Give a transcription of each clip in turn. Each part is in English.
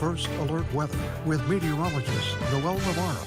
First Alert Weather with meteorologist Noel Navarro.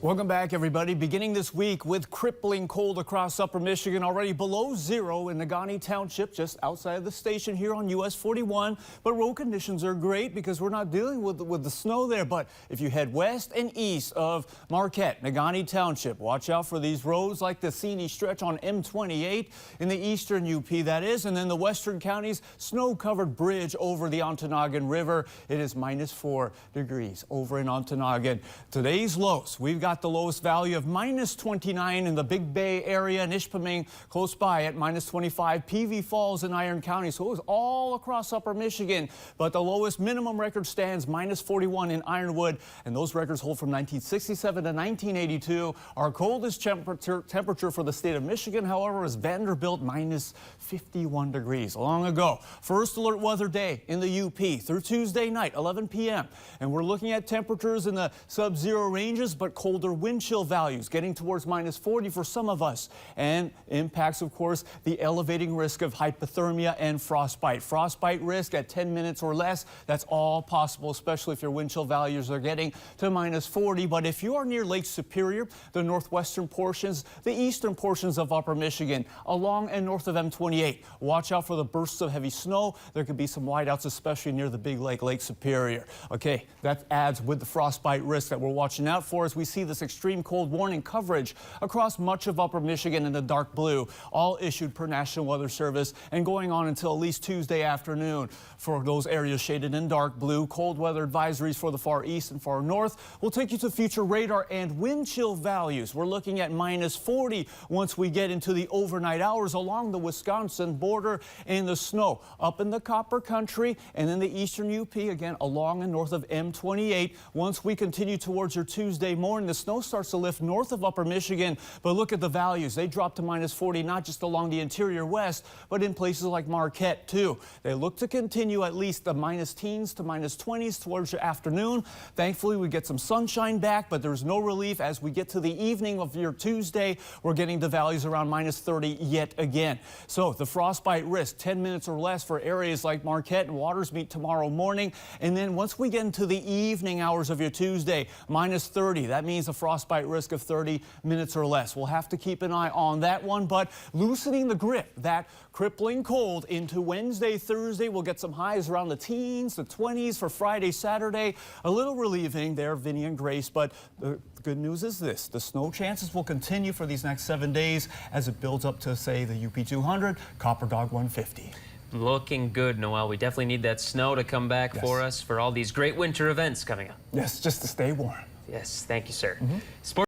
Welcome back, everybody. Beginning this week with crippling cold across upper Michigan, already below zero in Negaunee Township, just outside of the station here on US 41. But road conditions are great because we're not dealing with the snow there. But if you head west and east of Marquette, Negaunee Township, watch out for these roads like the scenic stretch on M28 in the eastern UP, that is. And then the western counties, snow-covered bridge over the Ontonagon River. It is -4 degrees over in Ontonagon. Today's lows, we've got the lowest value of -29 in the Big Bay area and Ishpeming close by at -25. PV Falls in Iron County. So it was all across upper Michigan. But the lowest minimum record stands -41 in Ironwood. And those records hold from 1967 to 1982. Our coldest temperature for the state of Michigan, however, is Vanderbilt, -51 degrees. Long ago. First alert weather day in the UP through Tuesday night, 11 p.m. And we're looking at temperatures in the sub-zero ranges, but colder wind chill values getting towards -40 for some of us, and impacts, of course, the elevating risk of hypothermia and frostbite. Frostbite risk at 10 minutes or less, that's all possible, especially if your wind chill values are getting to -40. But if you are near Lake Superior, the northwestern portions, the eastern portions of upper Michigan, along and north of M28, watch out for the bursts of heavy snow. There could be some whiteouts, especially near the big lake, Lake Superior. Okay, that adds with the frostbite risk that we're watching out for as we see this extreme cold warning coverage across much of upper Michigan in the dark blue, all issued per National Weather Service and going on until at least Tuesday afternoon. For those areas shaded in dark blue, cold weather advisories for the far east and far north will take you to future radar and wind chill values. We're looking at -40 once we get into the overnight hours along the Wisconsin border and the snow up in the Copper Country and in the eastern UP, again along and north of M28. Once we continue towards your Tuesday morning, the snow starts to lift north of upper Michigan, but look at the values. They drop to -40, not just along the interior west, but in places like Marquette too. They look to continue at least the -teens to -20s towards your afternoon. Thankfully, we get some sunshine back, but there's no relief as we get to the evening of your Tuesday. We're getting the values around -30 yet again. So the frostbite risk, 10 minutes or less for areas like Marquette and Watersmeet tomorrow morning. And then once we get into the evening hours of your Tuesday, -30. That means a frostbite risk of 30 minutes or less. We'll have to keep an eye on that one, but loosening the grip, that crippling cold into Wednesday, Thursday. We'll get some highs around the teens, the 20s for Friday, Saturday. A little relieving there, Vinny and Grace, but the good news is this. The snow chances will continue for these next 7 days as it builds up to, say, the UP 200, Copper Dog 150. Looking good, Noel. We definitely need that snow to come back for us for all these great winter events coming up. Yes, just to stay warm. Yes, thank you, sir. Sports